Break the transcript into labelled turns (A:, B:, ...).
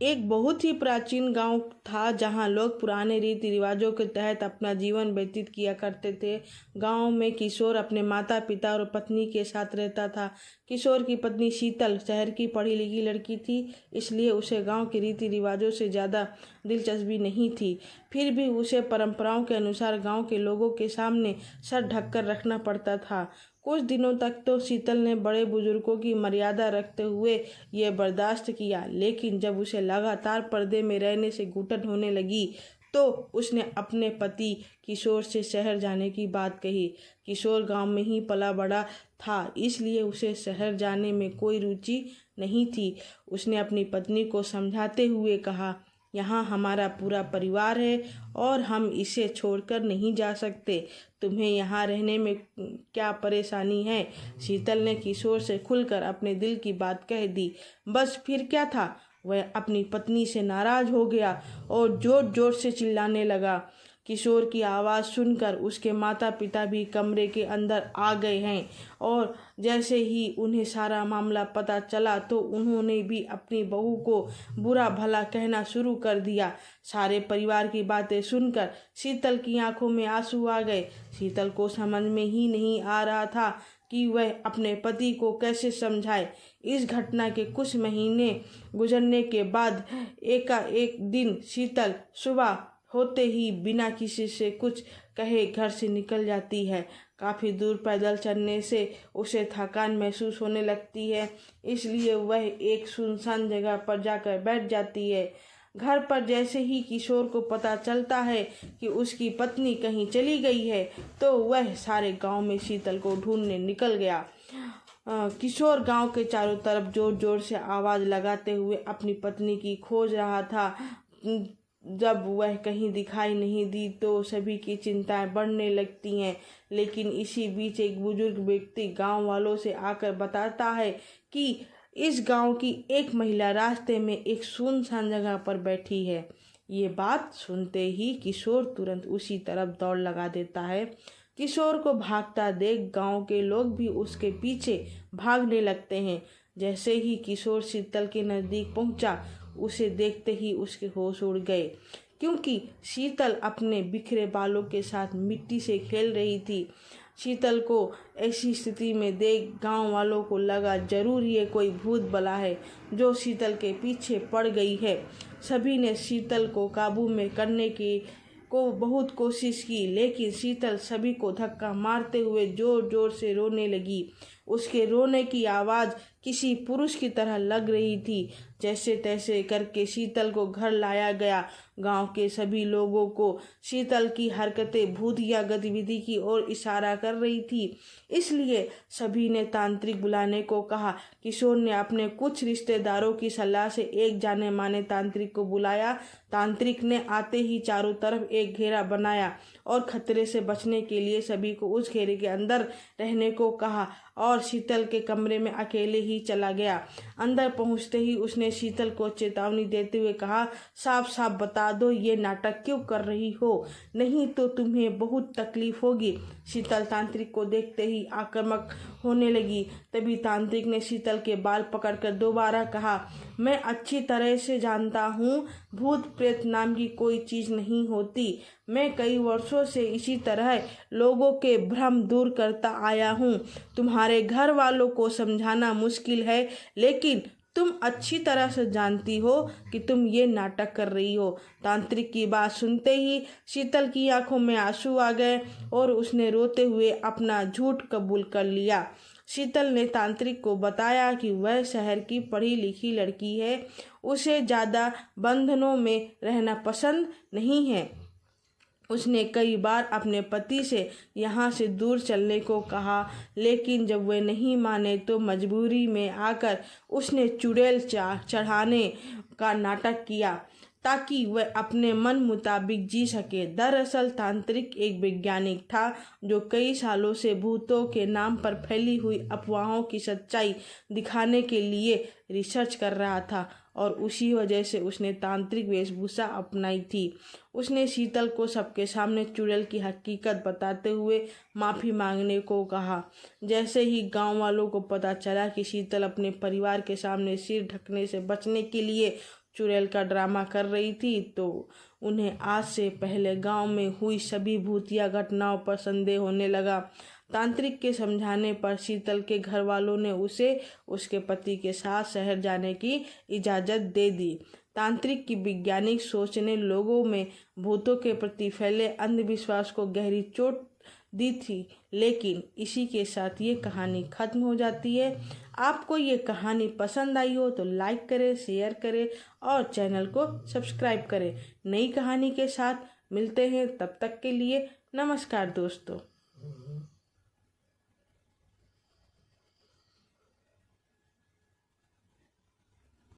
A: एक बहुत ही प्राचीन गांव था जहां लोग पुराने रीति रिवाजों के तहत अपना जीवन व्यतीत किया करते थे। गांव में किशोर अपने माता पिता और पत्नी के साथ रहता था। किशोर की पत्नी शीतल शहर की पढ़ी लिखी लड़की थी, इसलिए उसे गांव के रीति रिवाजों से ज़्यादा दिलचस्पी नहीं थी। फिर भी उसे परंपराओं के अनुसार गांव के लोगों के सामने सर ढककर रखना पड़ता था। कुछ दिनों तक तो शीतल ने बड़े बुजुर्गों की मर्यादा रखते हुए ये बर्दाश्त किया, लेकिन जब उसे लगातार पर्दे में रहने से घुटन होने लगी तो उसने अपने पति किशोर से शहर जाने की बात कही। किशोर गांव में ही पला बड़ा था, इसलिए उसे शहर जाने में कोई रुचि नहीं थी। उसने अपनी पत्नी को समझाते हुए कहा, यहाँ हमारा पूरा परिवार है और हम इसे छोड़कर नहीं जा सकते। तुम्हें यहाँ रहने में क्या परेशानी है? शीतल ने किशोर से खुलकर अपने दिल की बात कह दी। बस फिर क्या था, वह अपनी पत्नी से नाराज हो गया और जोर जोर से चिल्लाने लगा। किशोर की आवाज़ सुनकर उसके माता पिता भी कमरे के अंदर आ गए हैं और जैसे ही उन्हें सारा मामला पता चला तो उन्होंने भी अपनी बहू को बुरा भला कहना शुरू कर दिया। सारे परिवार की बातें सुनकर शीतल की आंखों में आंसू आ गए। शीतल को समझ में ही नहीं आ रहा था कि वह अपने पति को कैसे समझाए। इस घटना के कुछ महीने गुजरने के बाद एक दिन शीतल सुबह होते ही बिना किसी से कुछ कहे घर से निकल जाती है। काफ़ी दूर पैदल चलने से उसे थकान महसूस होने लगती है, इसलिए वह एक सुनसान जगह पर जाकर बैठ जाती है। घर पर जैसे ही किशोर को पता चलता है कि उसकी पत्नी कहीं चली गई है तो वह सारे गांव में शीतल को ढूंढने निकल गया। किशोर गांव के चारों तरफ जोर जोर से आवाज़ लगाते हुए अपनी पत्नी की खोज रहा था। जब वह कहीं दिखाई नहीं दी तो सभी की चिंताएं बढ़ने लगती हैं। लेकिन इसी बीच एक बुजुर्ग व्यक्ति गांव वालों से आकर बताता है कि इस गांव की एक महिला रास्ते में एक सुनसान जगह पर बैठी है। ये बात सुनते ही किशोर तुरंत उसी तरफ दौड़ लगा देता है। किशोर को भागता देख गांव के लोग भी उसके पीछे भागने लगते हैं। जैसे ही किशोर शीतल के नज़दीक पहुंचा, उसे देखते ही उसके होश उड़ गए, क्योंकि शीतल अपने बिखरे बालों के साथ मिट्टी से खेल रही थी। शीतल को ऐसी स्थिति में देख गांव वालों को लगा जरूर ये कोई भूत बला है जो शीतल के पीछे पड़ गई है। सभी ने शीतल को काबू में करने की बहुत कोशिश की, लेकिन शीतल सभी को धक्का मारते हुए जोर जोर से रोने लगी। उसके रोने की आवाज़ किसी पुरुष की तरह लग रही थी। जैसे तैसे करके शीतल को घर लाया गया। गांव के सभी लोगों को शीतल की हरकतें भूतिया गतिविधि की ओर इशारा कर रही थी, इसलिए सभी ने तांत्रिक बुलाने को कहा। किशोर ने अपने कुछ रिश्तेदारों की सलाह से एक जाने माने तांत्रिक को बुलाया। तांत्रिक ने आते ही चारों तरफ एक घेरा बनाया और खतरे से बचने के लिए सभी को उस घेरे के अंदर रहने को कहा और शीतल के कमरे में अकेले ही चला गया। अंदर पहुंचते ही उसने शीतल को चेतावनी देते हुए कहा, साफ साफ बता दो ये नाटक क्यों कर रही हो, नहीं तो तुम्हें बहुत तकलीफ होगी। शीतल तांत्रिक को देखते ही आक्रामक होने लगी। तभी तांत्रिक ने शीतल के बाल पकड़कर दोबारा कहा, मैं अच्छी तरह से जानता हूँ भूत प्रेत नाम की कोई चीज़ नहीं होती। मैं कई वर्षों से इसी तरह लोगों के भ्रम दूर करता आया हूँ। तुम्हारे घर वालों को समझाना मुश्किल है, लेकिन तुम अच्छी तरह से जानती हो कि तुम ये नाटक कर रही हो। तांत्रिक की बात सुनते ही शीतल की आंखों में आंसू आ गए और उसने रोते हुए अपना झूठ कबूल कर लिया। शीतल ने तांत्रिक को बताया कि वह शहर की पढ़ी लिखी लड़की है, उसे ज़्यादा बंधनों में रहना पसंद नहीं है। उसने कई बार अपने पति से यहाँ से दूर चलने को कहा, लेकिन जब वे नहीं माने तो मजबूरी में आकर उसने चुड़ैल चढ़ाने का नाटक किया ताकि वह अपने मन मुताबिक जी सके। दरअसल तांत्रिक एक वैज्ञानिक था जो कई सालों से भूतों के नाम पर फैली हुई अफवाहों की सच्चाई दिखाने के लिए रिसर्च कर रहा था और उसी वजह से उसने तांत्रिक वेशभूषा अपनाई थी। उसने शीतल को सबके सामने चुड़ैल की हकीकत बताते हुए माफ़ी मांगने को कहा। जैसे ही गांव वालों को पता चला कि शीतल अपने परिवार के सामने सिर ढकने से बचने के लिए चुड़ैल का ड्रामा कर रही थी तो उन्हें आज से पहले गांव में हुई सभी भूतिया घटनाओं पर संदेह होने लगा। तांत्रिक के समझाने पर शीतल के घर वालों ने उसे उसके पति के साथ शहर जाने की इजाज़त दे दी। तांत्रिक की वैज्ञानिक सोच ने लोगों में भूतों के प्रति फैले अंधविश्वास को गहरी चोट दी थी। लेकिन इसी के साथ ये कहानी खत्म हो जाती है। आपको ये कहानी पसंद आई हो तो लाइक करें, शेयर करें और चैनल को सब्सक्राइब करें। नई कहानी के साथ मिलते हैं, तब तक के लिए नमस्कार दोस्तों।